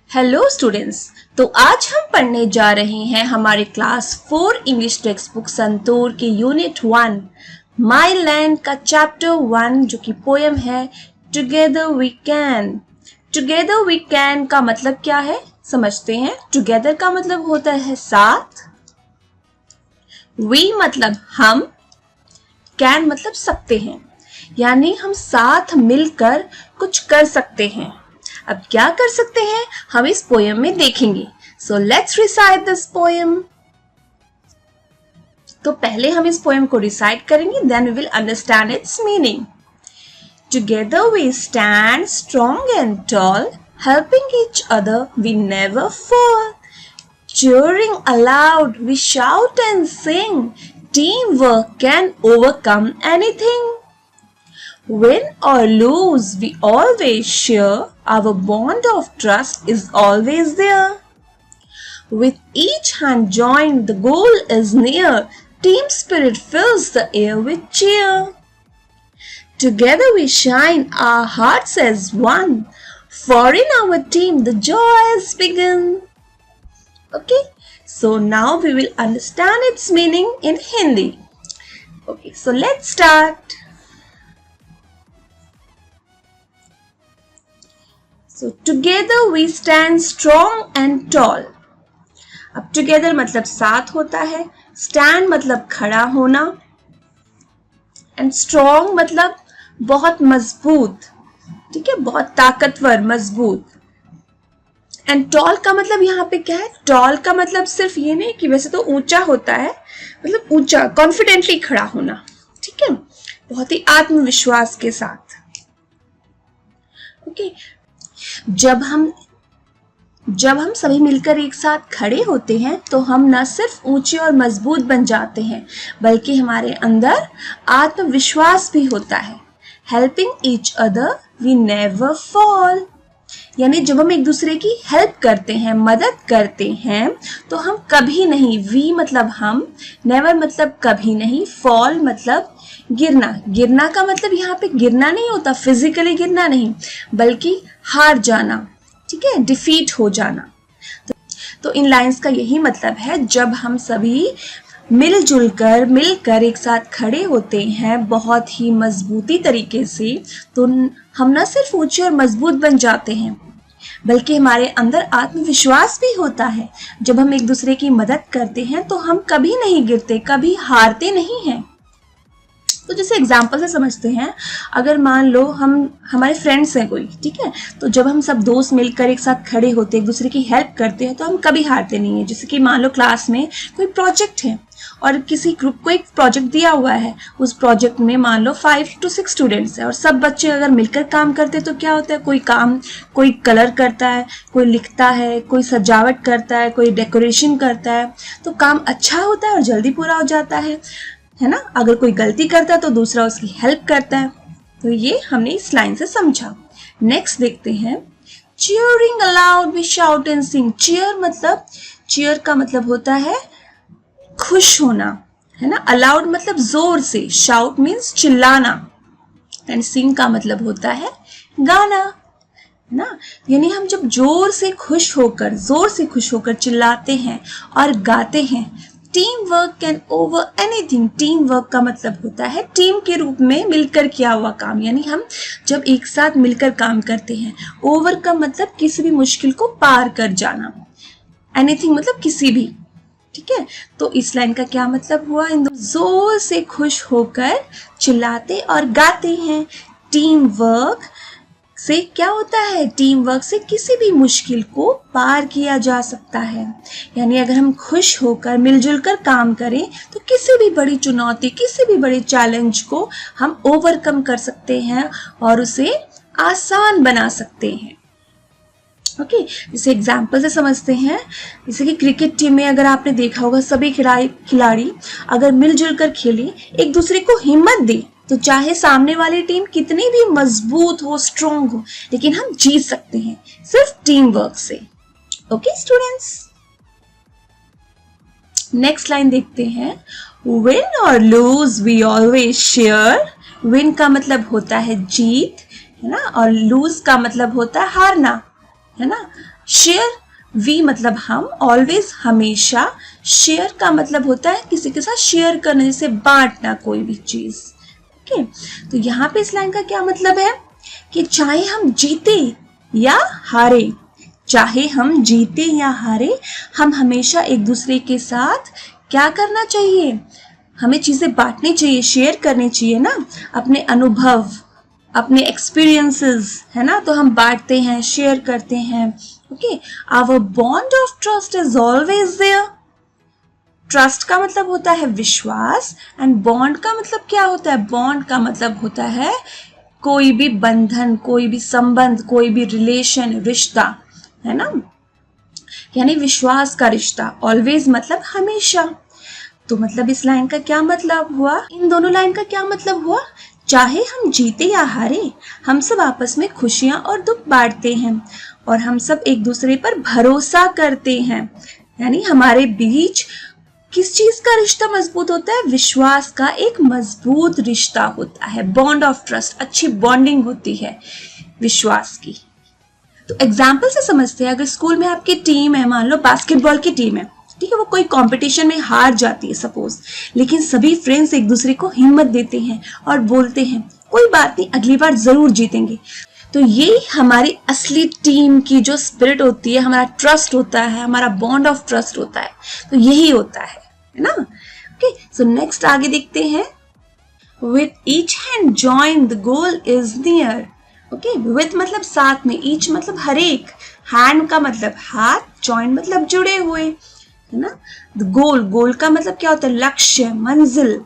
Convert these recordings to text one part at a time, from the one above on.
Hello students. तो आज हम पढ़ने जा रहे हैं हमारे class 4 English textbook Santoor के यूनिट 1 माई लैंड का चैप्टर 1 जो कि पोएम है together we can. Together we can का मतलब क्या है समझते हैं। टुगेदर का मतलब होता है साथ, वी मतलब हम, कैन मतलब सकते हैं, यानी हम साथ मिलकर कुछ कर सकते हैं। अब क्या कर सकते हैं हम इस पोएम में देखेंगे। So let's recite this poem. तो पहले हम इस पोएम को रिसाइट करेंगे, then we will understand its meaning. Together we stand strong and tall, helping each other we never fall. Cheering aloud we shout and sing, teamwork can overcome anything. Win or lose, we always share, our bond of trust is always there. With each hand joined, the goal is near, team spirit fills the air with cheer. Together we shine, our hearts as one, for in our team the joy has begun. Okay, so now we will understand its meaning in Hindi. Okay, so let's start. So together we stand strong and tall. अब together मतलब साथ होता है, stand मतलब खड़ा होना, and strong मतलब बहुत मजबूत, ठीक है, बहुत ताकतवर, मजबूत। and tall का मतलब यहाँ पे क्या है, tall का मतलब सिर्फ ये नहीं कि वैसे तो ऊंचा होता है, मतलब ऊंचा, कॉन्फिडेंटली खड़ा होना, ठीक है, बहुत ही आत्मविश्वास के साथ। ओके, जब हम सभी मिलकर एक साथ खड़े होते हैं तो हम न सिर्फ ऊंचे और मजबूत बन जाते हैं बल्कि हमारे अंदर आत्मविश्वास भी होता है। Helping each other we never fall, यानी जब हम एक दूसरे की हेल्प करते हैं, मदद करते हैं, तो हम कभी नहीं, वी मतलब हम, नेवर मतलब कभी नहीं, फॉल मतलब गिरना। गिरना का मतलब यहाँ पे गिरना नहीं होता, फिजिकली गिरना नहीं, बल्कि हार जाना, ठीक है, डिफीट हो जाना। तो इन लाइंस का यही मतलब है, जब हम सभी मिलकर एक साथ खड़े होते हैं बहुत ही मजबूती तरीके से, तो हम न सिर्फ ऊंचे और मजबूत बन जाते हैं बल्कि हमारे अंदर आत्मविश्वास भी होता है। जब हम एक दूसरे की मदद करते हैं तो हम कभी नहीं गिरते, कभी हारते नहीं हैं। तो जैसे एग्जाम्पल से समझते हैं, अगर मान लो हमारे फ्रेंड्स हैं कोई, ठीक है, तो जब हम सब दोस्त मिलकर एक साथ खड़े होते हैं, एक दूसरे की हेल्प करते हैं, तो हम कभी हारते नहीं हैं। जैसे कि मान लो क्लास में कोई प्रोजेक्ट है और किसी ग्रुप को एक प्रोजेक्ट दिया हुआ है, उस प्रोजेक्ट में मान लो 5 to 6 स्टूडेंट्स हैं और सब बच्चे अगर मिलकर काम करते हैं तो क्या होता है, कोई कलर करता है, कोई लिखता है, कोई सजावट करता है, कोई डेकोरेशन करता है, तो काम अच्छा होता है और जल्दी पूरा हो जाता है ना। अगर कोई गलती करता है तो दूसरा उसकी हेल्प करता है। तो ये हमने इस लाइन से समझा। नेक्स्ट देखते हैं, cheering aloud we shout and sing। cheer का मतलब होता है खुश होना, है ना। अलाउड मतलब जोर से, शाउट मीन्स चिल्लाना, एंड सिंग का मतलब होता है गाना, है ना। यानी हम जब जोर से खुश होकर चिल्लाते हैं और गाते हैं। Team work can over anything. Team work का मतलब होता है टीम के रूप में मिलकर किया हुआ काम, यानी हम जब एक साथ मिलकर काम करते हैं। ओवर का मतलब किसी भी मुश्किल को पार कर जाना, एनीथिंग मतलब किसी भी, ठीक है। तो इस लाइन का क्या मतलब हुआ, इन जोर से खुश होकर चिल्लाते और गाते हैं। टीम वर्क से क्या होता है, टीम वर्क से किसी भी मुश्किल को पार किया जा सकता है। यानी अगर हम खुश होकर मिलजुल कर काम करें तो किसी भी बड़ी चुनौती, किसी भी बड़े चैलेंज को हम ओवरकम कर सकते हैं और उसे आसान बना सकते हैं। ओके, जैसे एग्जाम्पल से समझते हैं, जैसे कि क्रिकेट टीम में अगर आपने देखा होगा, सभी खिलाड़ी अगर मिलजुल कर खेले, एक दूसरे को हिम्मत दे, तो चाहे सामने वाली टीम कितनी भी मजबूत हो, स्ट्रॉन्ग हो, लेकिन हम जीत सकते हैं सिर्फ टीम वर्क से। ओके स्टूडेंट्स, नेक्स्ट लाइन देखते हैं, win or lose we always share. Win का मतलब होता है जीत, है ना, और लूज का मतलब होता है हारना। है ना। शेयर, वी मतलब हम, ऑलवेज हमेशा। शेयर का मतलब होता है किसी के साथ शेयर करना, जैसे बांटना कोई भी चीज। ओके, तो यहाँ पे इस लाइन का क्या मतलब है कि चाहे हम जीते या हारे, चाहे हम जीते या हारे, हम हमेशा एक दूसरे के साथ क्या करना चाहिए, हमें चीजें बांटनी चाहिए, शेयर करनी चाहिए ना, अपने अनुभव, अपने एक्सपीरियंसेस, है ना, तो हम बांटते हैं, शेयर करते हैं। Okay, our bond of trust is always there. Trust का मतलब होता है विश्वास, एंड बॉन्ड का मतलब क्या होता है, बॉन्ड का मतलब होता है कोई भी बंधन, कोई भी संबंध, कोई भी रिलेशन, रिश्ता, है ना, यानी विश्वास का रिश्ता। ऑलवेज मतलब हमेशा। तो मतलब इस लाइन का क्या मतलब हुआ, इन दोनों लाइन का क्या मतलब हुआ, चाहे हम जीते या हारे, हम सब आपस में खुशियां और दुख बांटते हैं, और हम सब एक दूसरे पर भरोसा करते हैं। यानी हमारे बीच किस चीज का रिश्ता मजबूत होता है, विश्वास का एक मजबूत रिश्ता होता है, बॉन्ड ऑफ ट्रस्ट, अच्छी बॉन्डिंग होती है विश्वास की। तो एग्जाम्पल से समझते हैं, अगर स्कूल में आपकी टीम है, मान लो बास्केटबॉल की टीम है, ठीक है, वो कोई कंपटीशन में हार जाती है सपोज, लेकिन सभी फ्रेंड्स एक दूसरे को हिम्मत देते हैं और बोलते हैं कोई बात नहीं, अगली बार जरूर जीतेंगे। तो ये हमारी असली टीम की जो स्पिरिट होती है, हमारा ट्रस्ट होता है, हमारा बॉन्ड ऑफ ट्रस्ट होता है, तो यही होता है ना। ओके, सो नेक्स्ट आगे देखते हैं, with each hand join the goal is near. Okay, with मतलब साथ में, ईच मतलब हर एक, हैंड का मतलब हाथ, जॉइन मतलब जुड़े हुए, है ना। द गोल, गोल का मतलब क्या होता है, लक्ष्य, मंजिल,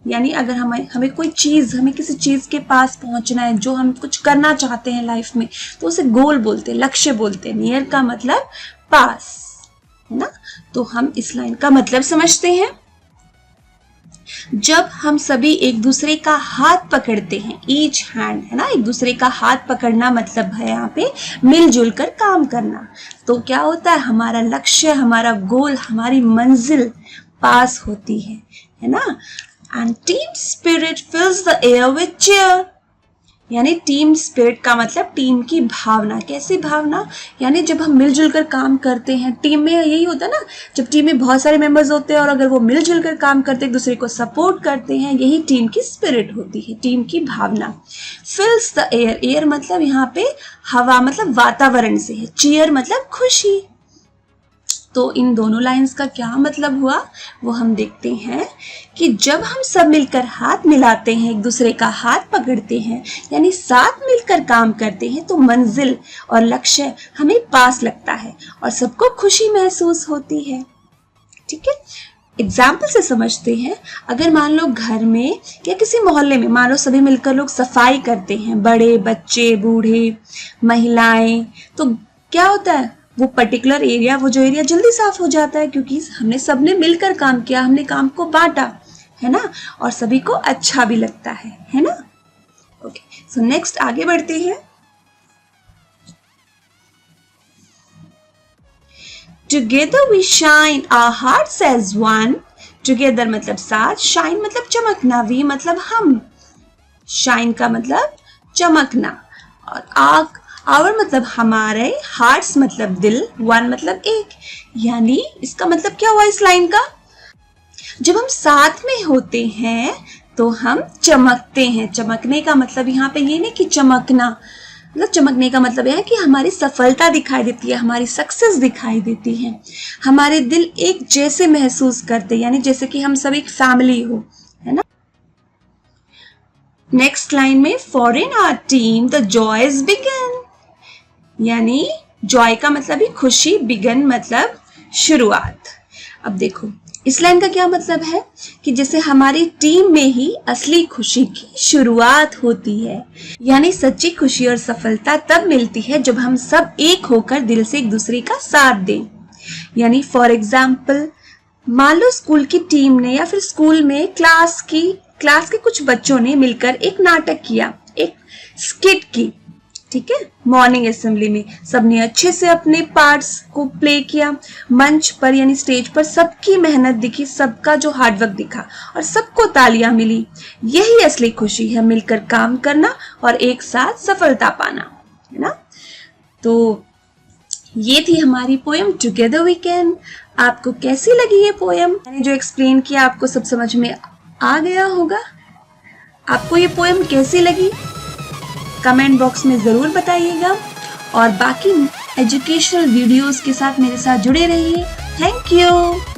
यानी अगर हमें कोई चीज, हमें किसी चीज के पास पहुंचना है, जो हम कुछ करना चाहते हैं लाइफ में, तो उसे गोल बोलते हैं, लक्ष्य बोलते हैं। नियर का मतलब पास, है ना। तो हम इस लाइन का मतलब समझते हैं, जब हम सभी एक दूसरे का हाथ पकड़ते हैं, ईच हैंड, है ना, एक दूसरे का हाथ पकड़ना मतलब है यहाँ पे मिलजुल कर काम करना, तो क्या होता है, हमारा लक्ष्य, हमारा गोल, हमारी मंजिल पास होती है ना। And team spirit fills the air with cheer, यानी टीम स्पिरिट का मतलब टीम की भावना। कैसी भावना, यानी जब हम मिलजुल कर काम करते हैं, टीम में यही होता है ना, जब टीम में बहुत सारे मेंबर्स होते हैं और अगर वो मिलजुल कर काम करते हैं, एक दूसरे को सपोर्ट करते हैं, यही टीम की स्पिरिट होती है, टीम की भावना। फिल्स द एयर, एयर मतलब यहाँ पे हवा, मतलब वातावरण से है, चीयर मतलब खुशी। तो इन दोनों लाइंस का क्या मतलब हुआ, वो हम देखते हैं कि जब हम सब मिलकर हाथ मिलाते हैं, एक दूसरे का हाथ पकड़ते हैं, यानी साथ मिलकर काम करते हैं, तो मंजिल और लक्ष्य हमें पास लगता है और सबको खुशी महसूस होती है। ठीक है, एग्जाम्पल से समझते हैं, अगर मान लो घर में या किसी मोहल्ले में, मान लो सभी मिलकर लोग सफाई करते हैं, बड़े, बच्चे, बूढ़े, महिलाएं, तो क्या होता है, वो पर्टिकुलर एरिया, वो जो एरिया जल्दी साफ हो जाता है, क्योंकि हमने सबने मिलकर काम किया, हमने काम को बांटा, है ना, और सभी को अच्छा भी लगता है ना। ओके, सो नेक्स्ट आगे बढ़ते हैं। Together we shine our hearts as one. Together मतलब साथ, shine मतलब चमकना, we मतलब हम, shine का मतलब चमकना, और our मतलब हमारे, hearts मतलब दिल, one मतलब एक, यानी इसका मतलब क्या हुआ इस लाइन का, जब हम साथ में होते हैं तो हम चमकते हैं। चमकने का मतलब यहाँ पे ये नहीं कि चमकना, मतलब चमकने का मतलब यह है कि हमारी सफलता दिखाई देती है, हमारी सक्सेस दिखाई देती है, हमारे दिल एक जैसे महसूस करते, यानी जैसे कि हम सब एक फैमिली हो, है ना। नेक्स्ट लाइन में, for in our team the joys begin, यानी जॉय का मतलब ही खुशी, बिगन मतलब शुरुआत। अब देखो इस लाइन का क्या मतलब है कि जैसे हमारी टीम में ही असली खुशी की शुरुआत होती है, यानी सच्ची खुशी और सफलता तब मिलती है जब हम सब एक होकर दिल से एक दूसरे का साथ दें। यानी फॉर एग्जाम्पल, मान लो स्कूल की टीम ने या फिर स्कूल में क्लास के कुछ बच्चों ने मिलकर एक नाटक किया, एक स्किट की, ठीक है, मॉर्निंग असेंबली में सबने अच्छे से अपने पार्ट्स को प्ले किया, मंच पर यानी स्टेज पर सबकी मेहनत दिखी, सबका जो हार्डवर्क दिखा और सबको तालियां मिली। यही असली खुशी है, मिलकर काम करना और एक साथ सफलता पाना, है ना। तो ये थी हमारी पोएम टुगेदर वी कैन। आपको कैसी लगी ये पोएम? मैंने जो एक्सप्लेन किया आपको सब समझ में आ गया होगा। आपको ये पोएम कैसी लगी कमेंट बॉक्स में ज़रूर बताइएगा और बाकी एजुकेशनल वीडियोस के साथ मेरे साथ जुड़े रहिए। Thank you.